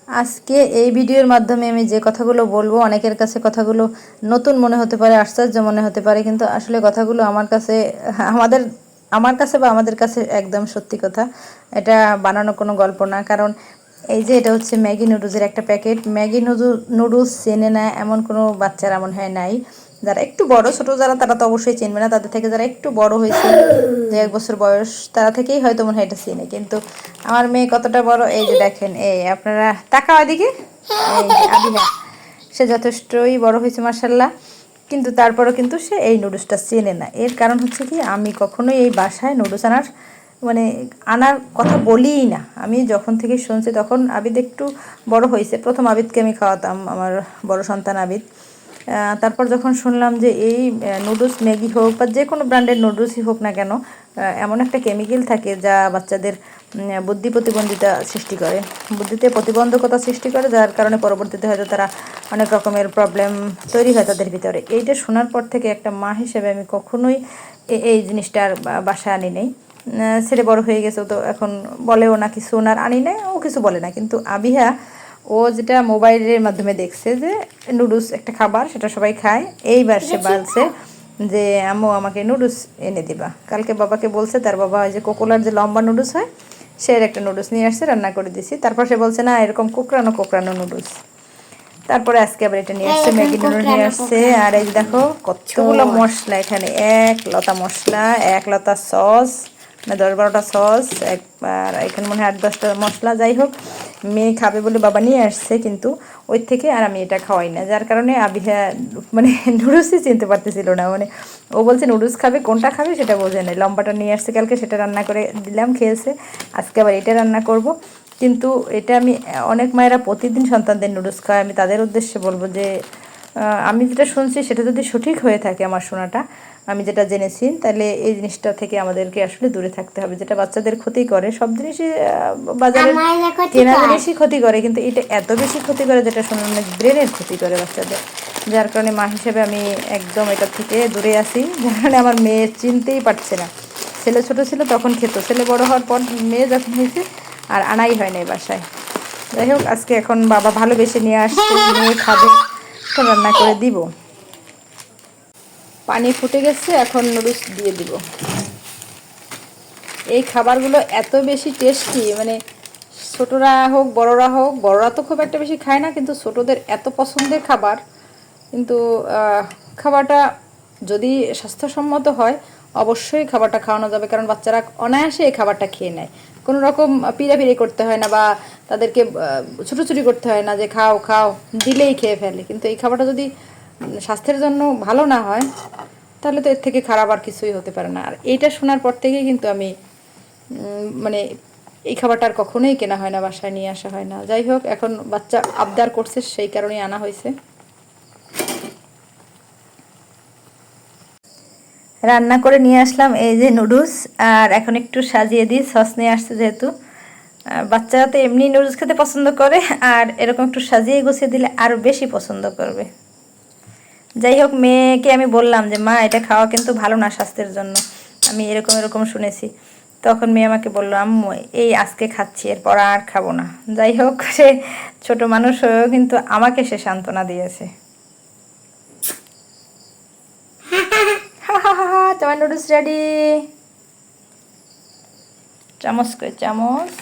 আজকে এই ভিডিওর মাধ্যমে আমি যে কথাগুলো বলবো অনেকের কাছে কথাগুলো নতুন মনে হতে পারে, আশ্চর্য মনে হতে পারে, কিন্তু আসলে কথাগুলো আমার কাছে আমার কাছে বা আমাদের কাছে একদম সত্যি কথা। এটা বানানো কোনো গল্প না। কারণ এই যে এটা হচ্ছে ম্যাগি নুডলসের একটা প্যাকেট। ম্যাগি নুডলস চেনে না এমন কোনো বাচ্চারা মনে হয় নাই। যারা একটু বড় ছোট যারা তারা তো অবশ্যই চিনবে না, তাদের থেকে যারা একটু বড় হয়েছে, যে 1 বছর বয়স, তারা থেকেই হয়তো মনে হয় এটা চিনে। কিন্তু আমার মেয়ে কতটা বড়, এই যে দেখেন, এই আপনারা তাকাও এদিকে, এই যে আবিহা, সে যথেষ্টই বড় হয়েছে মার্শাল্লাহ। কিন্তু তারপরও কিন্তু সে এই নুডলসটা চেনে না। এর কারণ হচ্ছে কি, আমি কখনোই এই বাসায় নুডলস আনার কথা বলিই না। আমি যখন থেকে শুনছি তখন আবিদ একটু বড় হয়েছে, প্রথম আবিদকে আমি খাওয়াতাম, আমার বড় সন্তান আবিদ। তারপর যখন শুনলাম যে এই নুডলস ম্যাগি হোক বা যে কোনো ব্র্যান্ডের নুডলসই হোক না কেন, এমন একটা কেমিক্যাল থাকে যা বাচ্চাদের বুদ্ধি প্রতিবন্ধিতা সৃষ্টি করে, বুদ্ধিতে প্রতিবন্ধকতা সৃষ্টি করে, যার কারণে পরবর্তীতে হয়তো তারা অনেক রকমের প্রবলেম তৈরি হয় তাদের ভিতরে। এইটা শোনার পর থেকে একটা মা হিসেবে আমি কখনোই এই জিনিসটার বাসায় আনি নেই। ছেলে বড় হয়ে গেছে, তো এখন বলেও না কিছু, ওনার আনি নাই, ও কিছু বলে না। কিন্তু আবিহা, ও যেটা মোবাইলের মাধ্যমে দেখছে যে নুডলস একটা খাবার, সেটা সবাই খায়, এইবার সে বলছে যে আম্মু আমাকে নুডলস এনে দিবা। কালকে বাবাকে বলছে, তার বাবা ওই যে কোকোলার যে লম্বা নুডলস হয়, সে একটা নুডলস নিয়ে আসছে, রান্না করে দিছি। তারপর সে বলছে না এরকম কোকড়ানো কোকড়ানো নুডলস। তারপরে আজকে আবার এটা নিয়ে আসছে, ম্যাগি নুডলস নিয়ে আসছে। আর এই দেখো কতগুলো মশলা এখানে, 1 লতা মশলা, 1 লতা সস, মানে 10-12টা সস, একবার এখানে মনে হয় 8-10টা মশলা। যাই হোক, মেয়ে খাবে বলে বাবা নিয়ে আসছে, কিন্তু ওই থেকে আর আমি এটা খাওয়াই না, যার কারণে আবিহা নুডলসই চিনতে পারতেছিল না। ও বলছে নুডলস খাবে, কোনটা খাবে সেটা বোঝে না। লম্বাটা নিয়ে আসছে কালকে, সেটা রান্না করে দিলাম, খেয়েছে। আজকে আবার এটা রান্না করব। কিন্তু এটা আমি, অনেক মায়েরা প্রতিদিন সন্তানদের নুডলস খায়, আমি তাদের উদ্দেশ্যে বলবো যে আমি যেটা শুনছি সেটা যদি সঠিক হয়ে থাকে, আমার শোনাটা, আমি যেটা জেনেছি, তাহলে এই জিনিসটা থেকে আমাদেরকে আসলে দূরে থাকতে হবে। যেটা বাচ্চাদের ক্ষতি করে, সব জিনিসই বাজারে কেনা জিনিসই ক্ষতি করে, কিন্তু এটা এত বেশি ক্ষতি করে যেটা শুনে অনেক ব্রেনের ক্ষতি করে বাচ্চাদের। যার কারণে মা হিসেবে আমি একদম এটা থেকে দূরে আসি। যার কারণে আমার মেয়ে চিনতেই পারছে না। ছেলে ছোট ছিল তখন খেত, ছেলে বড় হওয়ার পর মেয়ে যখন হয়েছে আর আনাই হয় না এই বাসায়। যাই হোক, আজকে এখন বাবা ভালোবেসে নিয়ে আসছে, মেয়ে খাবে, এখন রান্না করে দিব। পানি ফুটে গেছে, এখন নুডলস দিয়ে দিব। এই খাবারগুলো এত বেশি টেস্টি, ছোটরা হোক বড়রা হোক, বড়রা তো খুব একটা বেশি খায় না, কিন্তু ছোটদের এত পছন্দের খাবার। কিন্তু খাবারটা যদি স্বাস্থ্যসম্মত হয়, অবশ্যই খাবারটা খাওয়ানো যাবে। কারণ বাচ্চারা অনায়াসে এই খাবারটা খেয়ে নেয়, কোনো রকম পিড়াপিড়ি করতে হয় না, বা তাদেরকে ছুটোছুটি করতে হয় না যে খাও খাও, দিলেই খেয়ে ফেলে। কিন্তু এই খাবারটা যদি স্বাস্থ্যের জন্য ভালো না হয়, তাহলে তো এর থেকে খারাপ আর কিছুই হতে পারে না। আর এইটা শোনার পর থেকেই কিন্তু আমি মানে এই খাবারটা আর কখনোই কেনা হয় না, বাসায় নিয়ে আসা হয় না। যাই হোক, এখন বাচ্চা আবদার করছে, সেই কারণেই আনা হয়েছে। রান্না করে নিয়ে আসলাম এই যে নুডলস, আর এখন একটু সাজিয়ে দিই, সস নিয়ে আসছে যেহেতু। বাচ্চারা তো এমনি নুডলস খেতে পছন্দ করে, আর এরকম একটু সাজিয়ে গুছিয়ে দিলে আরও বেশি পছন্দ করবে। যাই হোক, মেয়েকে আমি বললাম যে মা এটা খাওয়া কিন্তু ভালো না স্বাস্থ্যের জন্য, আমি এরকম এরকম শুনেছি। তখন মেয়ে আমাকে বললো আম্মু এই আজকে খাচ্ছি, এরপর আর খাবো না। যাই হোক, সে ছোট মানুষ হয়েও কিন্তু আমাকে সে সান্ত্বনা দিয়েছে। হা হা হা হা, তোমার নুডলস রেডি। চামচ কই চামচ।